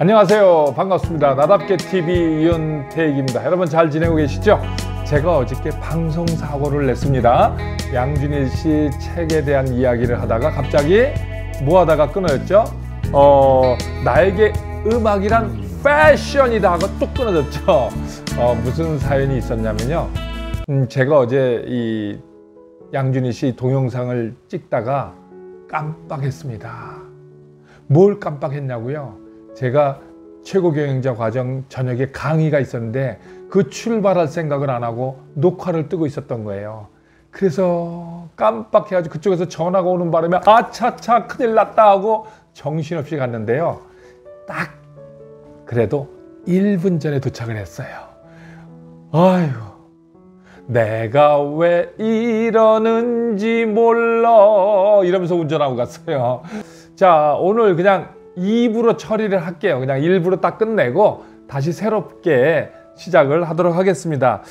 안녕하세요. 반갑습니다. 나답게 TV 이윤택입니다. 여러분 잘 지내고 계시죠? 제가 어저께 방송사고를 냈습니다. 양준일 씨 책에 대한 이야기를 하다가 갑자기 뭐 하다가 끊어졌죠? 나에게 음악이란 패션이다 하고 뚝 끊어졌죠. 무슨 사연이 있었냐면요. 제가 어제 이 양준일 씨 동영상을 찍다가 깜빡했습니다. 뭘 깜빡했냐고요? 제가 최고경영자 과정 저녁에 강의가 있었는데 그 출발할 생각을 안 하고 녹화를 뜨고 있었던 거예요. 그래서 깜빡해가지고 그쪽에서 전화가 오는 바람에 아차차 큰일 났다 하고 정신없이 갔는데요. 딱 그래도 1분 전에 도착을 했어요. 아유, 내가 왜 이러는지 몰라 이러면서 운전하고 갔어요. 자, 오늘 그냥 2부로 처리를 할게요. 그냥 1부로 딱 끝내고 다시 새롭게 시작을 하도록 하겠습니다.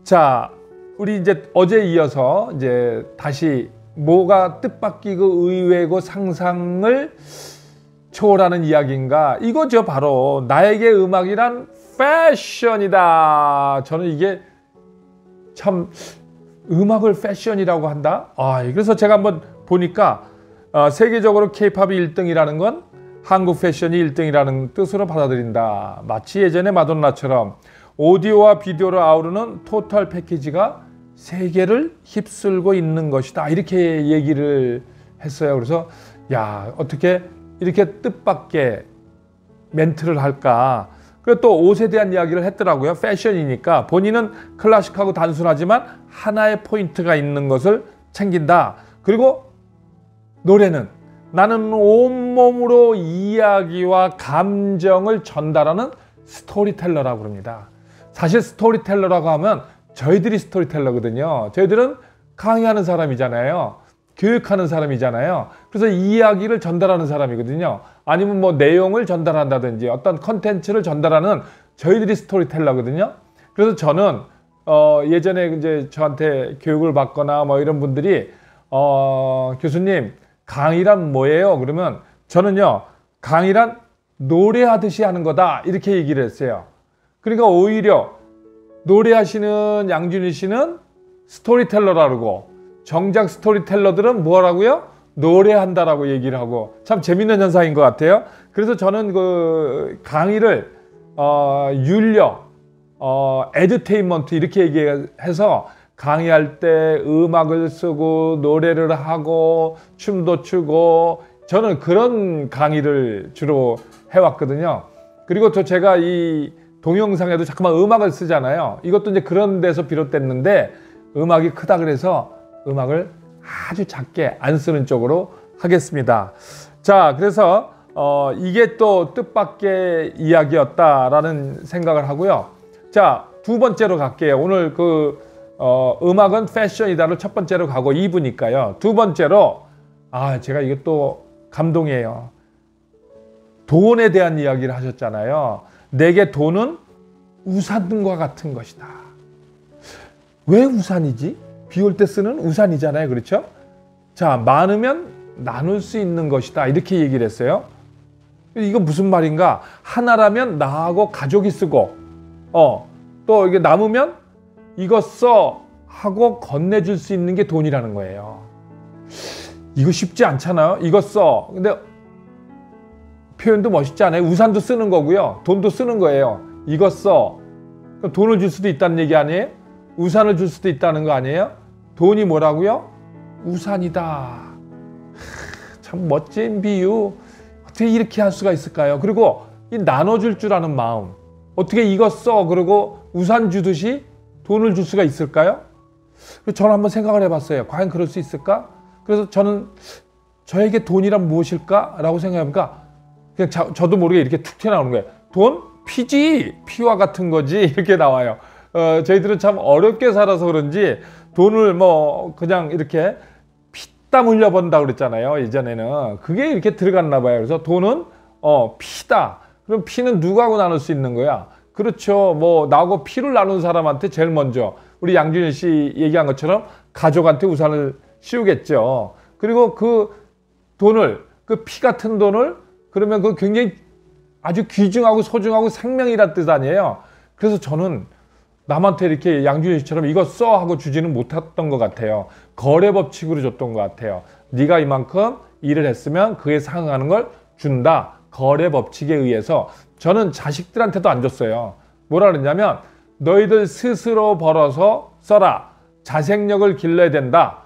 자, 우리 이제 어제 이어서 이제 다시 뭐가 뜻밖이고 의외고 상상을 초월하는 이야기인가? 이거죠. 바로 나에게 음악이란 패션이다. 저는 이게 참 음악을 패션이라고 한다? 그래서 제가 한번 보니까 세계적으로 K-팝이 1등이라는 건 한국 패션이 1등이라는 뜻으로 받아들인다. 마치 예전에 마돈나처럼 오디오와 비디오를 아우르는 토탈 패키지가 세계를 휩쓸고 있는 것이다. 이렇게 얘기를 했어요. 그래서 야, 어떻게 이렇게 뜻밖의 멘트를 할까. 그리고 또 옷에 대한 이야기를 했더라고요. 패션이니까 본인은 클래식하고 단순하지만 하나의 포인트가 있는 것을 챙긴다. 그리고 노래는 나는 온몸으로 이야기와 감정을 전달하는 스토리텔러라고 그럽니다. 사실 스토리텔러라고 하면 저희들이 스토리텔러거든요. 저희들은 강의하는 사람이잖아요. 교육하는 사람이잖아요. 그래서 이야기를 전달하는 사람이거든요. 아니면 뭐 내용을 전달한다든지 어떤 컨텐츠를 전달하는 저희들이 스토리텔러거든요. 그래서 저는 예전에 이제 저한테 교육을 받거나 뭐 이런 분들이 교수님 강의란 뭐예요? 그러면 저는요, 강의란 노래하듯이 하는 거다 이렇게 얘기를 했어요. 그러니까 오히려 노래하시는 양준일 씨는 스토리텔러라고, 정작 스토리텔러들은 뭐라고요? 노래한다라고 얘기를 하고, 참 재밌는 현상인 것 같아요. 그래서 저는 그 강의를 윤려, 에듀테인먼트 이렇게 얘기해서 강의할 때 음악을 쓰고 노래를 하고 춤도 추고 저는 그런 강의를 주로 해왔거든요. 그리고 또 제가 이 동영상에도 자꾸만 음악을 쓰잖아요. 이것도 이제 그런 데서 비롯됐는데 음악이 크다 그래서 음악을 아주 작게 안 쓰는 쪽으로 하겠습니다. 자, 그래서 이게 또 뜻밖의 이야기였다라는 생각을 하고요. 자, 두 번째로 갈게요. 오늘 음악은 패션이다를 첫 번째로 가고 2부니까요. 두 번째로 제가 이게 또 감동이에요. 돈에 대한 이야기를 하셨잖아요. 내게 돈은 우산과 같은 것이다. 왜 우산이지? 비 올 때 쓰는 우산이잖아요. 그렇죠? 자, 많으면 나눌 수 있는 것이다. 이렇게 얘기를 했어요. 이거 무슨 말인가? 하나라면 나하고 가족이 쓰고 또 이게 남으면 이거 써 하고 건네줄 수 있는 게 돈이라는 거예요. 이거 쉽지 않잖아요. 이거 써. 근데 표현도 멋있지 않아요? 우산도 쓰는 거고요. 돈도 쓰는 거예요. 이거 써. 그럼 돈을 줄 수도 있다는 얘기 아니에요? 우산을 줄 수도 있다는 거 아니에요? 돈이 뭐라고요? 우산이다. 참 멋진 비유. 어떻게 이렇게 할 수가 있을까요? 그리고 이 나눠줄 줄 아는 마음. 어떻게 이거 써. 그리고 우산 주듯이 돈을 줄 수가 있을까요? 저는 한번 생각을 해봤어요. 과연 그럴 수 있을까? 그래서 저는 저에게 돈이란 무엇일까? 라고 생각해보니까 그냥 저도 모르게 이렇게 툭 튀어나오는 거예요. 돈? 피지! 피와 같은 거지. 이렇게 나와요. 저희들은 참 어렵게 살아서 그런지 돈을 뭐 그냥 이렇게 피땀 흘려본다 그랬잖아요. 예전에는. 그게 이렇게 들어갔나 봐요. 그래서 돈은 피다. 그럼 피는 누구하고 나눌 수 있는 거야? 그렇죠. 뭐 나하고 피를 나눈 사람한테 제일 먼저 우리 양준일 씨 얘기한 것처럼 가족한테 우산을 씌우겠죠. 그리고 그 돈을, 그 피 같은 돈을 그러면 그 굉장히 아주 귀중하고 소중하고 생명이란 뜻 아니에요. 그래서 저는 남한테 이렇게 양준일 씨처럼 이거 써 하고 주지는 못했던 것 같아요. 거래 법칙으로 줬던 것 같아요. 네가 이만큼 일을 했으면 그에 상응하는 걸 준다. 거래 법칙에 의해서. 저는 자식들한테도 안 줬어요. 뭐라 그랬냐면 너희들 스스로 벌어서 써라. 자생력을 길러야 된다.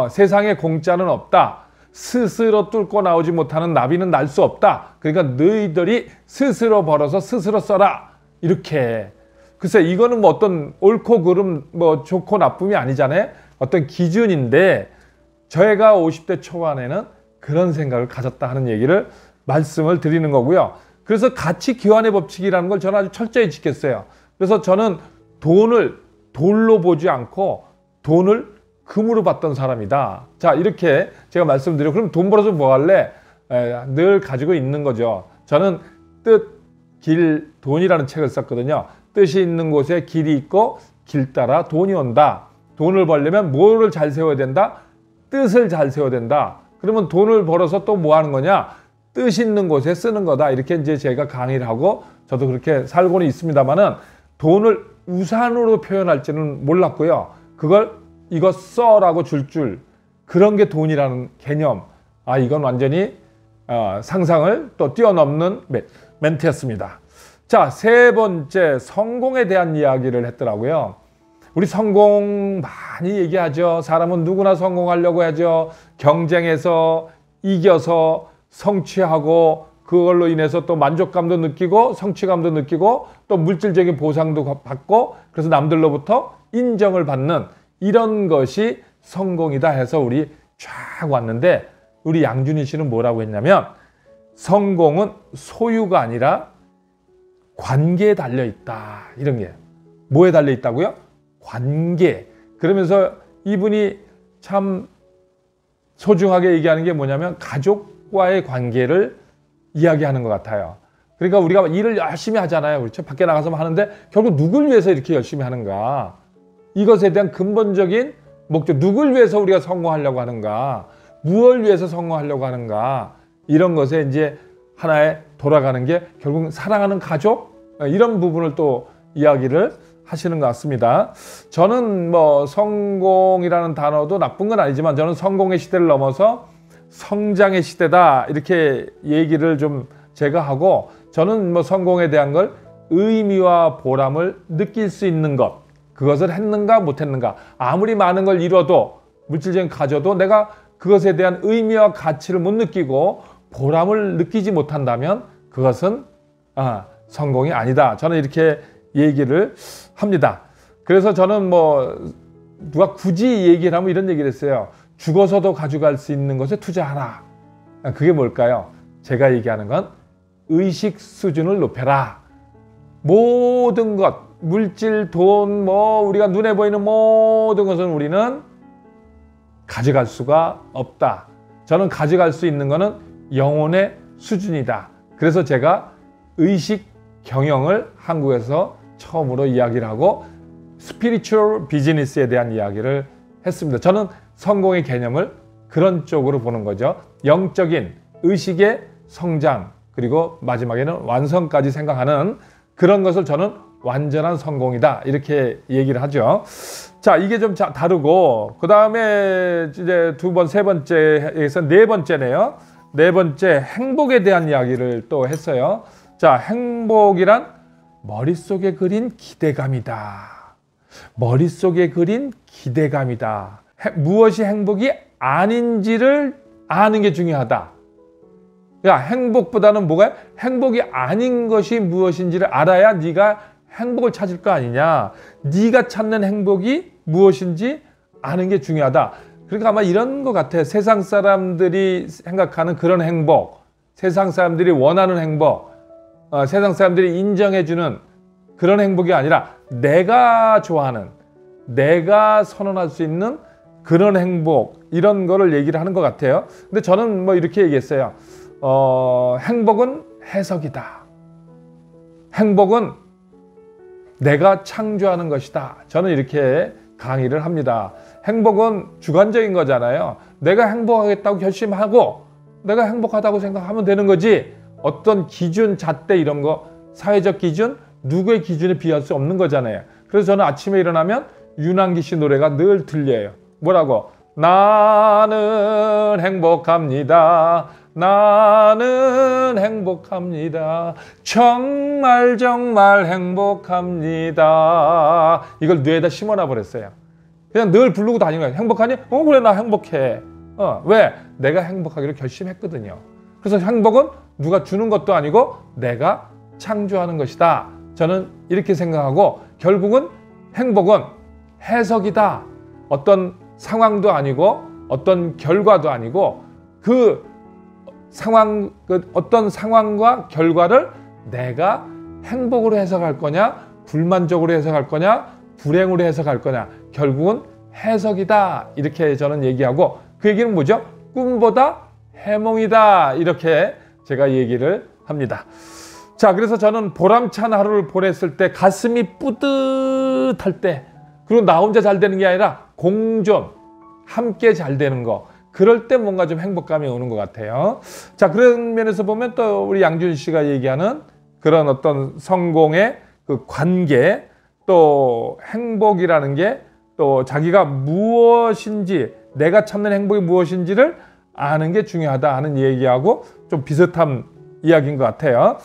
세상에 공짜는 없다. 스스로 뚫고 나오지 못하는 나비는 날 수 없다. 그러니까 너희들이 스스로 벌어서 스스로 써라. 이렇게. 글쎄 이거는 뭐 어떤 옳고 그름 뭐 좋고 나쁨이 아니잖아요. 어떤 기준인데 저희가 50대 초반에는 그런 생각을 가졌다 하는 얘기를 말씀을 드리는 거고요. 그래서 가치 교환의 법칙이라는 걸 저는 아주 철저히 지켰어요. 그래서 저는 돈을 돌로 보지 않고 돈을 금으로 받던 사람이다. 자, 이렇게 제가 말씀드리고 그럼 돈 벌어서 뭐 할래? 늘 가지고 있는 거죠. 저는 뜻, 길, 돈이라는 책을 썼거든요. 뜻이 있는 곳에 길이 있고 길 따라 돈이 온다. 돈을 벌려면 뭐를 잘 세워야 된다? 뜻을 잘 세워야 된다. 그러면 돈을 벌어서 또 뭐 하는 거냐? 뜻 있는 곳에 쓰는 거다. 이렇게 이제 제가 강의를 하고 저도 그렇게 살고는 있습니다만은 돈을 우산으로 표현할지는 몰랐고요. 그걸 이거 써라고 줄 그런 게 돈이라는 개념. 이건 완전히 상상을 또 뛰어넘는 멘트였습니다. 자, 세 번째 성공에 대한 이야기를 했더라고요. 우리 성공 많이 얘기하죠. 사람은 누구나 성공하려고 하죠. 경쟁에서 이겨서 성취하고 그걸로 인해서 또 만족감도 느끼고 성취감도 느끼고 또 물질적인 보상도 받고 그래서 남들로부터 인정을 받는 이런 것이 성공이다 해서 우리 쫙 왔는데 우리 양준일 씨는 뭐라고 했냐면 성공은 소유가 아니라 관계에 달려있다. 이런 게 뭐에 달려있다고요? 관계. 그러면서 이분이 참 소중하게 얘기하는 게 뭐냐면 가족과의 관계를 이야기하는 것 같아요. 그러니까 우리가 일을 열심히 하잖아요. 그렇죠? 밖에 나가서 하는데 결국 누굴 위해서 이렇게 열심히 하는가? 이것에 대한 근본적인 목적, 누굴 위해서 우리가 성공하려고 하는가? 무엇을 위해서 성공하려고 하는가? 이런 것에 이제 하나의 돌아가는 게 결국 사랑하는 가족? 이런 부분을 또 이야기를 하시는 것 같습니다. 저는 뭐 성공이라는 단어도 나쁜 건 아니지만 저는 성공의 시대를 넘어서 성장의 시대다 이렇게 얘기를 좀 제가 하고 저는 뭐 성공에 대한 걸 의미와 보람을 느낄 수 있는 것 그것을 했는가 못했는가 아무리 많은 걸 이뤄도 물질적인 가져도 내가 그것에 대한 의미와 가치를 못 느끼고 보람을 느끼지 못한다면 그것은 성공이 아니다. 저는 이렇게 얘기를 합니다. 그래서 저는 뭐 누가 굳이 얘기를 하면 이런 얘기를 했어요. 죽어서도 가져갈 수 있는 것에 투자하라. 그게 뭘까요? 제가 얘기하는 건 의식 수준을 높여라. 모든 것, 물질, 돈, 뭐 우리가 눈에 보이는 모든 것은 우리는 가져갈 수가 없다. 저는 가져갈 수 있는 것은 영혼의 수준이다. 그래서 제가 의식 경영을 한국에서 처음으로 이야기를 하고 스피리추얼 비즈니스에 대한 이야기를 했습니다. 저는 성공의 개념을 그런 쪽으로 보는 거죠. 영적인 의식의 성장 그리고 마지막에는 완성까지 생각하는 그런 것을 저는 완전한 성공이다 이렇게 얘기를 하죠. 자, 이게 좀 다르고 그 다음에 이제 두 번, 세 번째에서 네 번째네요. 네 번째 행복에 대한 이야기를 또 했어요. 자, 행복이란 머릿속에 그린 기대감이다. 머릿속에 그린 기대감이다. 무엇이 행복이 아닌지를 아는 게 중요하다. 야, 행복보다는 뭐가 행복이 아닌 것이 무엇인지를 알아야 네가 행복을 찾을 거 아니냐. 네가 찾는 행복이 무엇인지 아는 게 중요하다. 그러니까 아마 이런 것 같아요. 세상 사람들이 생각하는 그런 행복, 세상 사람들이 원하는 행복, 세상 사람들이 인정해주는 그런 행복이 아니라 내가 좋아하는, 내가 선언할 수 있는 그런 행복, 이런 거를 얘기를 하는 것 같아요. 근데 저는 뭐 이렇게 얘기했어요. 행복은 해석이다. 행복은 내가 창조하는 것이다. 저는 이렇게 강의를 합니다. 행복은 주관적인 거잖아요. 내가 행복하겠다고 결심하고 내가 행복하다고 생각하면 되는 거지. 어떤 기준, 잣대 이런 거, 사회적 기준, 누구의 기준에 비할 수 없는 거잖아요. 그래서 저는 아침에 일어나면 윤한기 씨 노래가 늘 들려요. 뭐라고? 나는 행복합니다. 나는 행복합니다. 정말 정말 행복합니다. 이걸 뇌에다 심어놔 버렸어요. 그냥 늘 부르고 다니는 거예요. 행복하니? 그래 나 행복해. 왜? 내가 행복하기로 결심했거든요. 그래서 행복은 누가 주는 것도 아니고 내가 창조하는 것이다. 저는 이렇게 생각하고 결국은 행복은 해석이다. 어떤 상황도 아니고 어떤 결과도 아니고 그 상황, 어떤 상황과 결과를 내가 행복으로 해석할 거냐, 불만족으로 해석할 거냐, 불행으로 해석할 거냐. 결국은 해석이다. 이렇게 저는 얘기하고 그 얘기는 뭐죠? 꿈보다 해몽이다. 이렇게 제가 얘기를 합니다. 자, 그래서 저는 보람찬 하루를 보냈을 때 가슴이 뿌듯할 때 그리고 나 혼자 잘 되는 게 아니라 공존, 함께 잘 되는 거 그럴 때 뭔가 좀 행복감이 오는 것 같아요. 자, 그런 면에서 보면 또 우리 양준 씨가 얘기하는 그런 어떤 성공의 그 관계 또 행복이라는 게 또 자기가 무엇인지 내가 찾는 행복이 무엇인지를 아는 게 중요하다 하는 얘기하고 좀 비슷한 이야기인 것 같아요.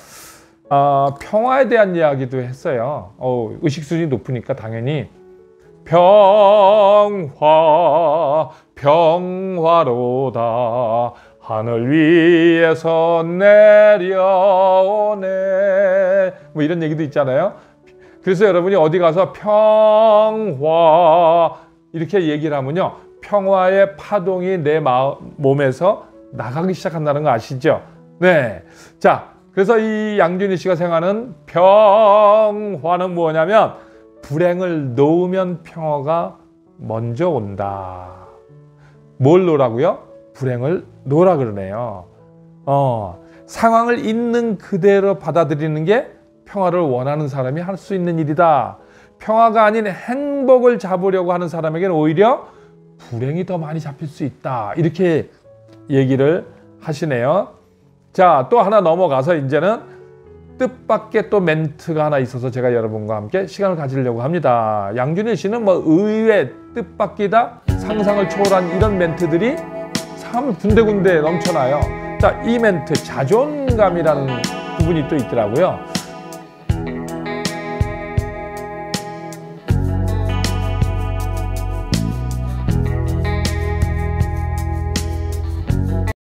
평화에 대한 이야기도 했어요. 의식 수준이 높으니까 당연히 평화 평화로다 하늘 위에서 내려오네 뭐 이런 얘기도 있잖아요. 그래서 여러분이 어디 가서 평화 이렇게 얘기를 하면요 평화의 파동이 내 몸에서 나가기 시작한다는 거 아시죠? 네. 자, 그래서 이 양준희 씨가 생각하는 평화는 뭐냐면 불행을 놓으면 평화가 먼저 온다. 뭘 놓으라고요? 불행을 놓으라 그러네요. 상황을 있는 그대로 받아들이는 게 평화를 원하는 사람이 할 수 있는 일이다. 평화가 아닌 행복을 잡으려고 하는 사람에게는 오히려 불행이 더 많이 잡힐 수 있다. 이렇게 얘기를 하시네요. 자, 또 하나 넘어가서 이제는 뜻밖의 또 멘트가 하나 있어서 제가 여러분과 함께 시간을 가지려고 합니다. 양준일 씨는 뭐 의외, 뜻밖이다, 상상을 초월한 이런 멘트들이 참 군데군데 넘쳐나요. 자, 이 멘트 자존감이라는 부분이 또 있더라고요.